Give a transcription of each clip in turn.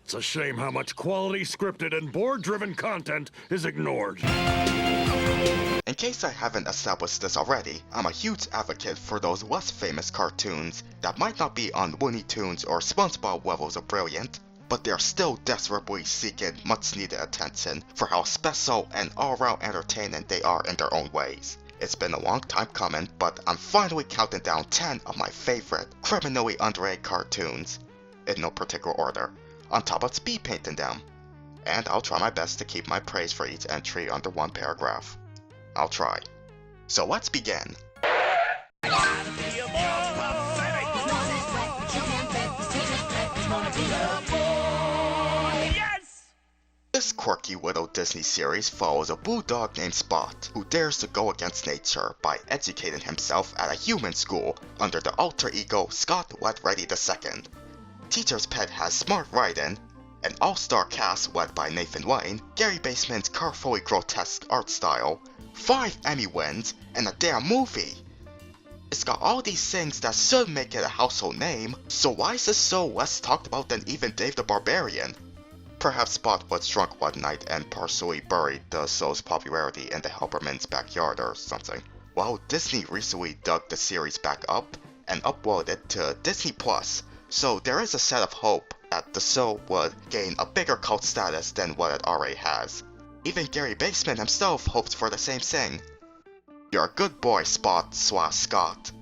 It's a shame how much quality scripted and board-driven content is ignored. In case I haven't established this already, I'm a huge advocate for those less famous cartoons that might not be on Looney Tunes or SpongeBob levels of brilliant, but they're still desperately seeking much needed attention for how special and all-around entertaining they are in their own ways. It's been a long time coming, but I'm finally counting down 10 of my favorite, criminally underrated cartoons, in no particular order, on top of speed painting them. And I'll try my best to keep my praise for each entry under one paragraph. I'll try. So let's begin. This quirky little Disney series follows a bulldog named Spot, who dares to go against nature by educating himself at a human school under the alter ego Scott Wetready II. Teacher's pet has smart writing, an all-star cast led by Nathan Lane, Gary Basement's colorfully grotesque art style, 5 Emmy wins, and a damn movie! It's got all these things that should make it a household name, so why is this so less talked about than even Dave the Barbarian? Perhaps Spot was drunk one night and partially buried the show's popularity in the Helperman's backyard or something. Well, Disney recently dug the series back up and uploaded it to Disney+, so there is a set of hope that the show would gain a bigger cult status than what it already has. Even Gary Basement himself hoped for the same thing. You're a good boy, Spot / Scott.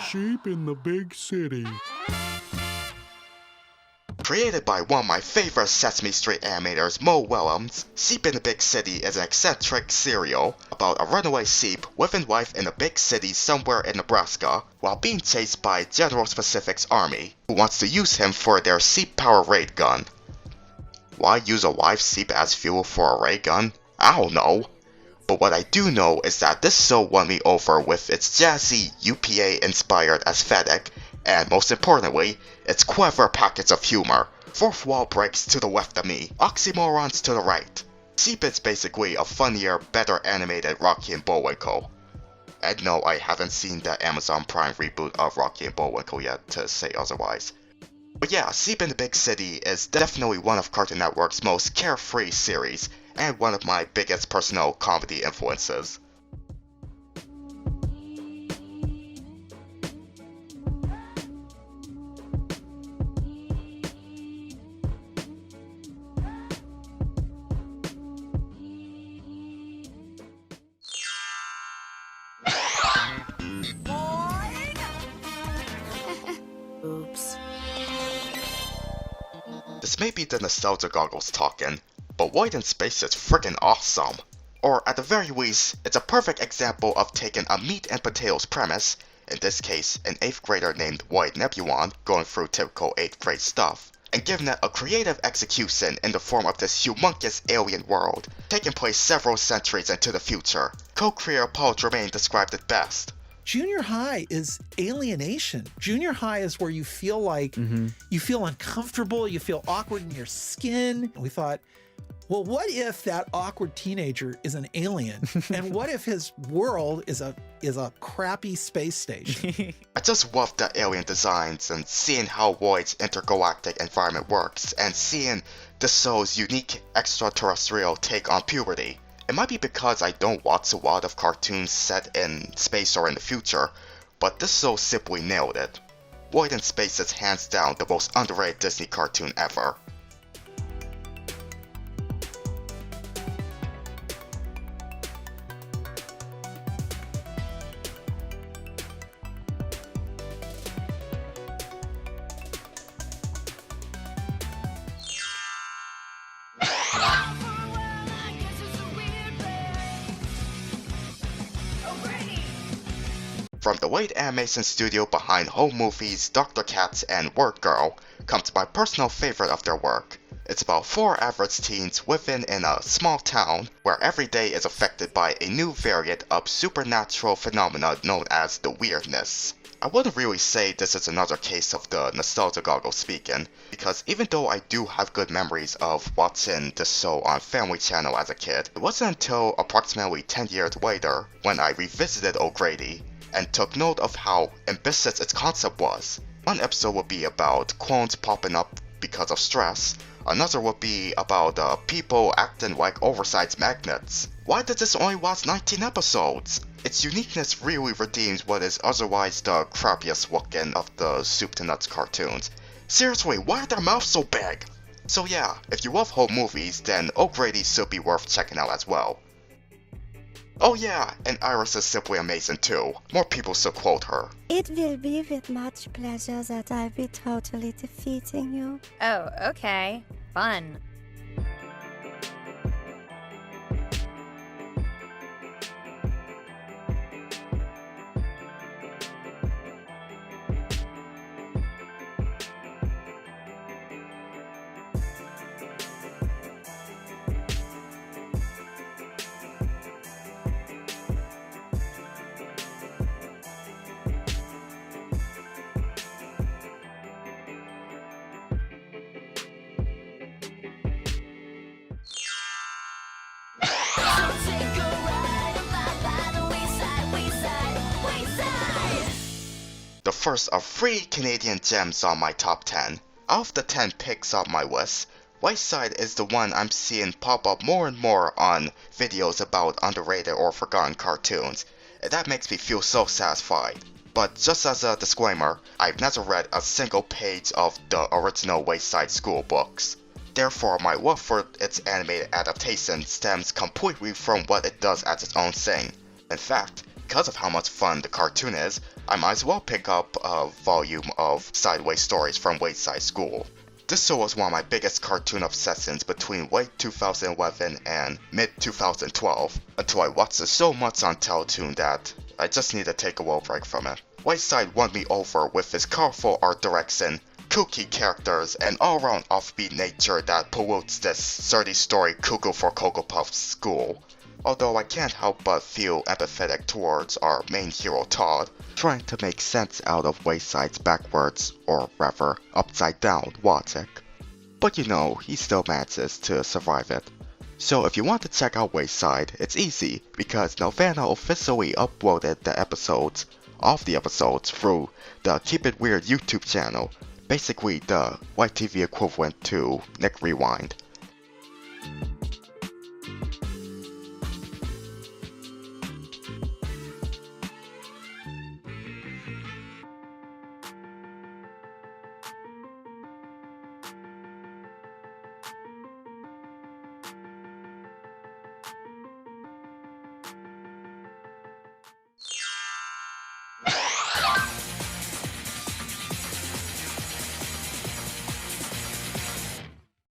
Sheep in the big city. Created by one of my favorite Sesame Street animators, Mo Willems, Sheep in the Big City is an eccentric serial about a runaway sheep with his wife in a big city somewhere in Nebraska while being chased by General Specific's army, who wants to use him for their sheep power raid gun. Why use a live sheep as fuel for a ray gun? I don't know. But what I do know is that this show won me over with its jazzy, UPA-inspired aesthetic, and most importantly, its clever package of humor. Fourth wall breaks to the left of me, oxymorons to the right. Sheep is basically a funnier, better animated Rocky and Bullwinkle. And no, I haven't seen the Amazon Prime reboot of Rocky and Bullwinkle yet to say otherwise. But yeah, Sheep in the Big City is definitely one of Cartoon Network's most carefree series, and one of my biggest personal comedy influences. Oops. This may be the nostalgia goggles talking, but Lloyd in Space is friggin' awesome. Or at the very least, it's a perfect example of taking a meat and potatoes premise, in this case an 8th grader named Lloyd Nebulon going through typical 8th grade stuff, and giving it a creative execution in the form of this humongous alien world, taking place several centuries into the future. Co-creator Paul Germain described it best. Junior high is alienation. Junior high is where you feel like you feel uncomfortable, you feel awkward in your skin. We thought, well, what if that awkward teenager is an alien? And what if his world is a crappy space station? I just love the alien designs and seeing how Lloyd's intergalactic environment works and seeing the show's unique extraterrestrial take on puberty. It might be because I don't watch a lot of cartoons set in space or in the future, but this show simply nailed it. Lloyd in Space is hands down the most underrated Disney cartoon ever. From the Wade animation studio behind home movies Dr. Katz and Word Girl comes my personal favorite of their work, It's about 4 average teens living in a small town where every day is affected by a new variant of supernatural phenomena known as the weirdness. I wouldn't really say this is another case of the nostalgia goggle speaking, because even though I do have good memories of watching this show on Family Channel as a kid, it wasn't until approximately 10 years later when I revisited O'Grady and took note of how ambitious its concept was. One episode would be about clones popping up because of stress, another would be about people acting like oversized magnets. Why did this only last 19 episodes? Its uniqueness really redeems what is otherwise the crappiest looking of the soup to nuts cartoons. Seriously, why are their mouths so big? So yeah, if you love home movies, then O'Grady should be worth checking out as well. Oh yeah, and Iris is simply amazing too. More people should quote her. It will be with much pleasure that I'll be totally defeating you. Oh, okay. Fun. The first of 3 Canadian gems on my top 10. Out of the 10 picks on my list, Wayside is the one I'm seeing pop up more and more on videos about underrated or forgotten cartoons, and that makes me feel so satisfied. But just as a disclaimer, I've never read a single page of the original Wayside school books. Therefore, my love for its animated adaptation stems completely from what it does as its own thing. In fact, because of how much fun the cartoon is, I might as well pick up a volume of sideways stories from Wayside School. This show was one of my biggest cartoon obsessions between late 2011 and mid 2012, until I watched it so much on Teletoon that I just need to take a little break from it. Wayside won me over with its colorful art direction, kooky characters, and all-around offbeat nature that pollutes this 30-story Cuckoo for Cocoa Puffs school. Although I can't help but feel empathetic towards our main hero Todd, trying to make sense out of Wayside's backwards, or rather, upside down logic. But you know, he still manages to survive it. So if you want to check out Wayside, it's easy, because Nelvana officially uploaded the episodes through the Keep It Weird YouTube channel, basically the YTV equivalent to Nick Rewind.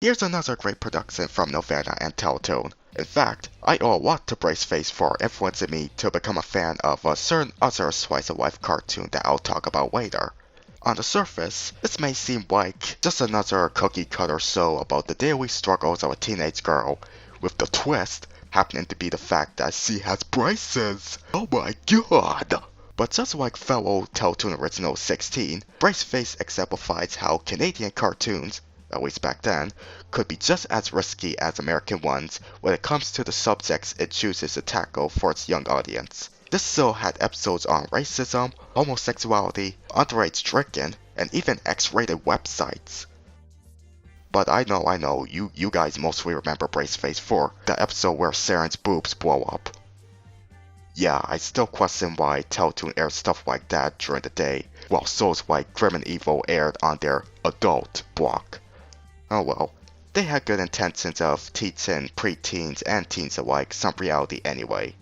Here's another great production from Nelvana and Teletoon. In fact, I owe a lot to Braceface for influencing me to become a fan of a certain other slice-of-life cartoon that I'll talk about later. On the surface, this may seem like just another cookie-cutter show about the daily struggles of a teenage girl, with the twist happening to be the fact that she has braces. Oh my god! But just like fellow Teletoon Original 16, Braceface exemplifies how Canadian cartoons, at least back then, could be just as risky as American ones when it comes to the subjects it chooses to tackle for its young audience. This show had episodes on racism, homosexuality, underage drinking, and even X-rated websites. But I know, you guys mostly remember Braceface for the episode where Saren's boobs blow up. Yeah, I still question why Teletoon aired stuff like that during the day, while shows like Grim and Evil aired on their adult block. Oh well, they had good intentions of teaching preteens and teens alike some reality anyway.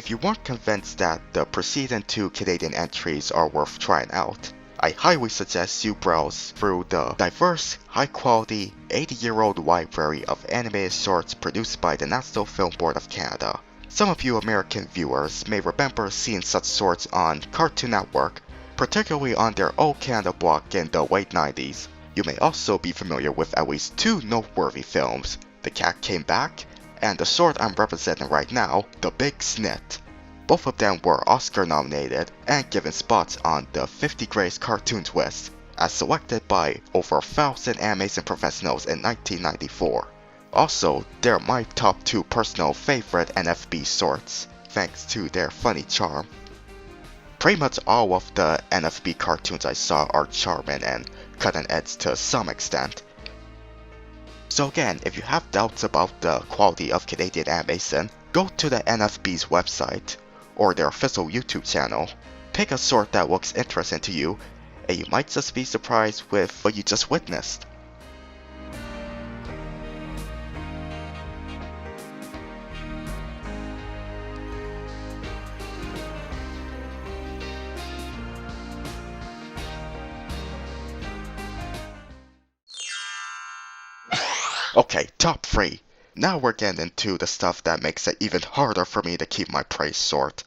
If you weren't convinced that the preceding 2 Canadian entries are worth trying out, I highly suggest you browse through the diverse, high-quality, 80-year-old library of animated shorts produced by the National Film Board of Canada. Some of you American viewers may remember seeing such shorts on Cartoon Network, particularly on their old Canada block in the late 90s. You may also be familiar with at least 2 noteworthy films, The Cat Came Back, and the short I'm representing right now, The Big Snit. Both of them were Oscar nominated and given spots on the 50 Greatest Cartoons list, as selected by over 1,000 animation professionals in 1994. Also, they're my top 2 personal favorite NFB shorts, thanks to their funny charm. Pretty much all of the NFB cartoons I saw are charming and cutting edge to some extent. So again, if you have doubts about the quality of Canadian animation, go to the NFB's website, or their official YouTube channel, pick a short that looks interesting to you, and you might just be surprised with what you just witnessed. Okay, top 3. Now we're getting into the stuff that makes it even harder for me to keep my praise short.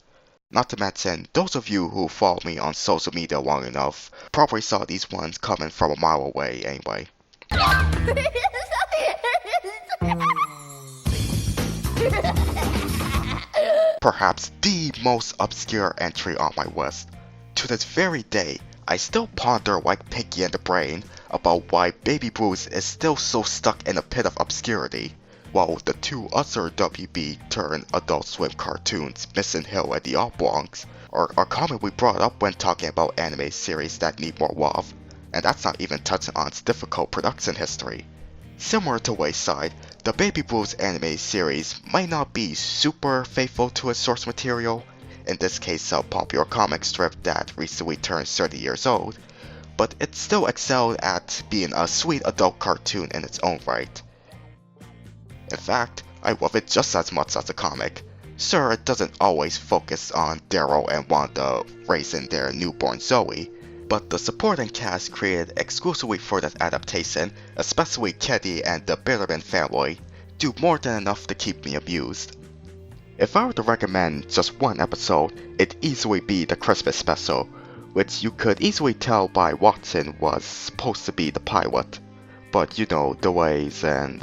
Not to mention, those of you who follow me on social media long enough probably saw these ones coming from a mile away anyway. Perhaps the most obscure entry on my list. To this very day, I still ponder like Pinky and the Brain about why Baby Blues is still so stuck in a pit of obscurity, while the 2 other WB turned Adult Swim cartoons, Missing Hill and The Oblongs, are commonly brought up when talking about anime series that need more love, and that's not even touching on its difficult production history. Similar to Wayside, the Baby Blues anime series might not be super faithful to its source material, in this case a popular comic strip that recently turned 30 years old, but it still excelled at being a sweet adult cartoon in its own right. In fact, I love it just as much as the comic. Sure, it doesn't always focus on Daryl and Wanda raising their newborn Zoe, but the supporting cast created exclusively for that adaptation, especially Keddy and the Bitterman family, do more than enough to keep me amused. If I were to recommend just one episode, it'd easily be the Christmas special, which you could easily tell by watching was supposed to be the pilot. But you know, delays and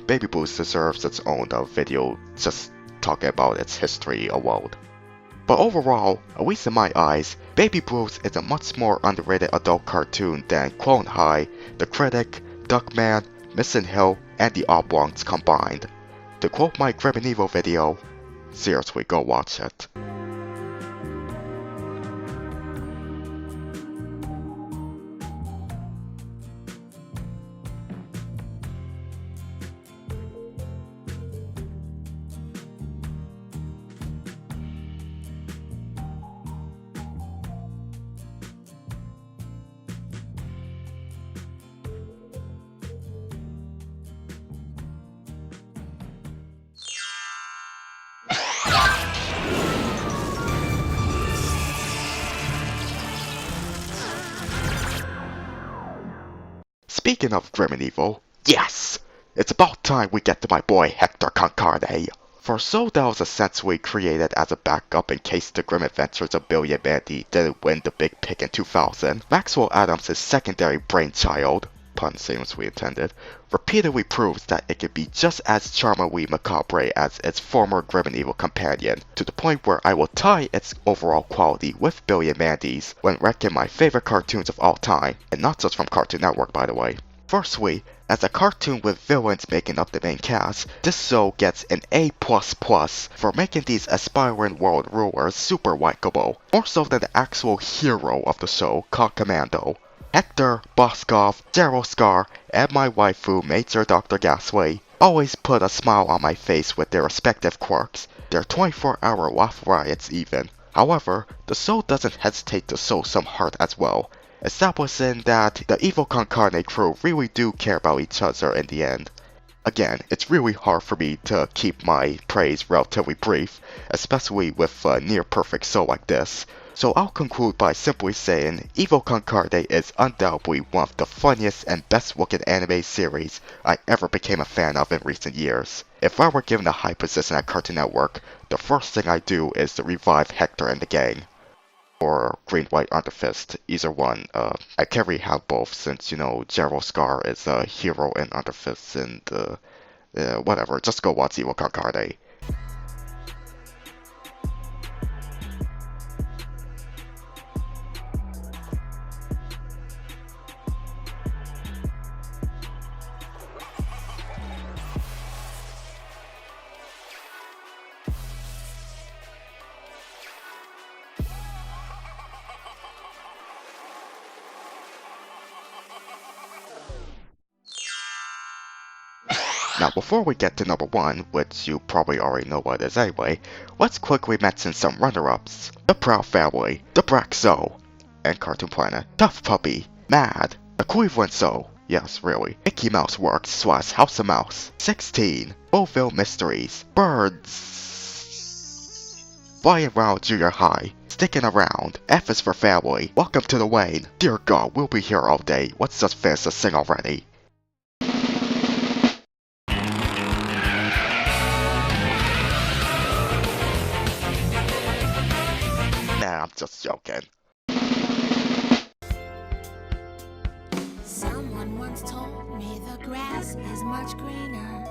Baby Blues deserves its own video just talking about its history alone. But overall, at least in my eyes, Baby Blues is a much more underrated adult cartoon than Clone High, The Critic, Duckman, Missing Hill, and The Oblongs combined. To quote my Grim and Evil video, seriously go watch it. Speaking of Grim and Evil, yes! It's about time we get to my boy Hector Con Carne. For so that was essentially created as a backup in case the grim adventures of Billy and Mandy didn't win the big pick in 2000, Maxwell Adams' secondary brainchild, pun seamlessly intended, repeatedly proves that it can be just as charmingly macabre as its former Grim and Evil companion, to the point where I will tie its overall quality with Billy and Mandy's when ranking my favorite cartoons of all time, and not just from Cartoon Network by the way. Firstly, as a cartoon with villains making up the main cast, this show gets an A++ for making these aspiring world rulers super likable, more so than the actual hero of the show called Commando. Hector, Boskov, Gerald Scar, and my waifu Major Dr. Gasway always put a smile on my face with their respective quirks, their 24-hour laugh riots even. However, the show doesn't hesitate to show some heart as well, establishing that the evil Con Carne crew really do care about each other in the end. Again, it's really hard for me to keep my praise relatively brief, especially with a near-perfect show like this. So I'll conclude by simply saying Con Carne is undoubtedly one of the funniest and best-looking anime series I ever became a fan of in recent years. If I were given a high position at Cartoon Network, the first thing I do is to revive Hector and the gang. Or Green White Underfist, either one. I can't really have both since, Gerald Scar is a hero in Underfist and whatever, just go watch Con Carne. Now before we get to number 1, which you probably already know what it is anyway, let's quickly mention some runner-ups. The Proud Family, The Brack Show, and Cartoon Planet, Tough Puppy, Mad, The Cleveland Show, yes really, Mickey Mouse Works / House of Mouse, 16, Beauville Mysteries, Birds, Flying Around Junior High, Sticking Around, F is for Family, Welcome to the Wayne, Dear God, we'll be here all day, let's just finish the sing already. I'm just joking. Someone once told me the grass is much greener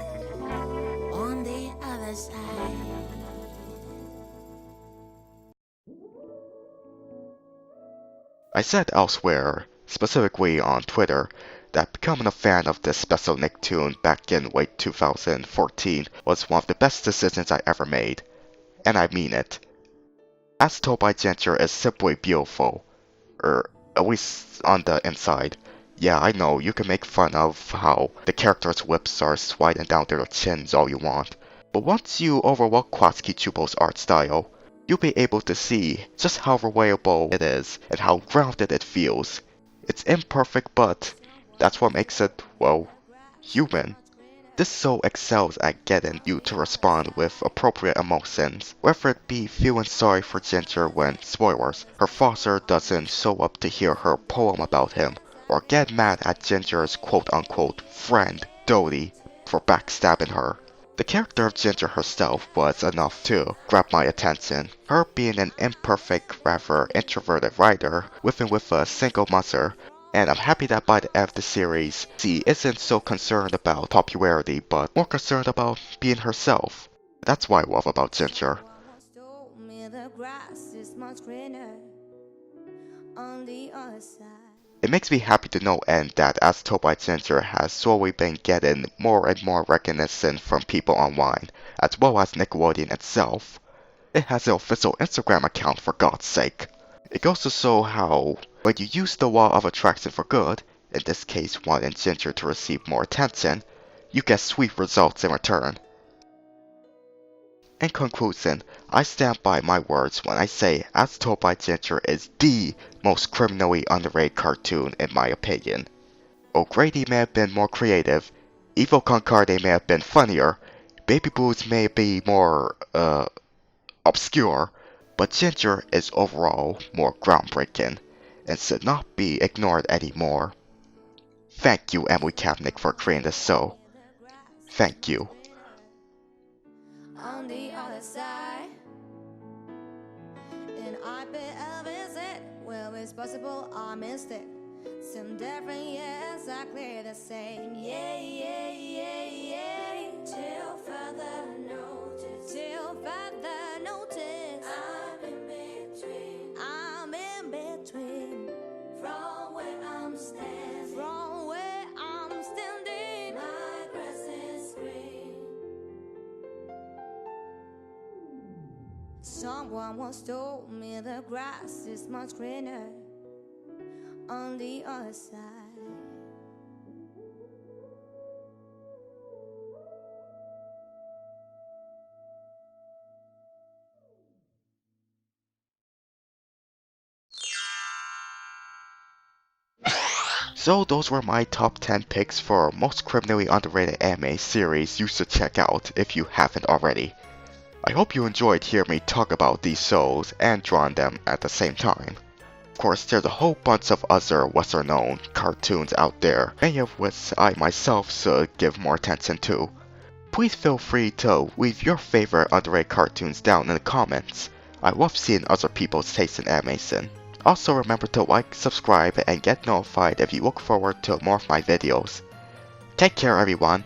on the other side. I said elsewhere, specifically on Twitter, that becoming a fan of this special Nicktoon back in late 2014 was one of the best decisions I ever made. And I mean it. As Told by Ginger is simply beautiful. At least on the inside. Yeah, I know, you can make fun of how the characters' lips are sliding down their chins all you want. But once you overlook Quatsuki Chubo's art style, you'll be able to see just how relatable it is and how grounded it feels. It's imperfect, but that's what makes it, well, human. This show excels at getting you to respond with appropriate emotions, whether it be feeling sorry for Ginger when, spoilers, her father doesn't show up to hear her poem about him, or get mad at Ginger's quote-unquote friend, Dodie, for backstabbing her. The character of Ginger herself was enough to grab my attention, her being an imperfect, rather introverted writer, living with a single mother. And I'm happy that by the end of the series, she isn't so concerned about popularity, but more concerned about being herself. That's what I love about Ginger. It makes me happy to know and that As Told by Ginger has slowly been getting more and more recognition from people online, as well as Nickelodeon itself. It has an official Instagram account, for God's sake. It goes to show how, when you use the law of attraction for good, in this case wanting Ginger to receive more attention, you get sweet results in return. In conclusion, I stand by my words when I say As Told by Ginger is THE most criminally underrated cartoon in my opinion. O'Grady may have been more creative, Con Carne may have been funnier, Baby Blues may be more, obscure, but Ginger is overall more groundbreaking and should not be ignored anymore. Thank you, Emily Kapnick, for creating this show. Thank you. On the other side, and I bet a visit. Well, it's possible I missed it. Some different, yes, exactly the same. Yeah, yeah, yeah, yeah. Till further notice. Till further notice. I'm in between. From where I'm standing. From where I'm standing. My grass is green. Someone once told me the grass is much greener on the other side. So those were my top 10 picks for most criminally underrated anime series you should check out if you haven't already. I hope you enjoyed hearing me talk about these shows and drawing them at the same time. Of course, there's a whole bunch of other lesser known cartoons out there, many of which I myself should give more attention to. Please feel free to leave your favorite underrated cartoons down in the comments. I love seeing other people's taste in animation. Also remember to like, subscribe, and get notified if you look forward to more of my videos. Take care everyone,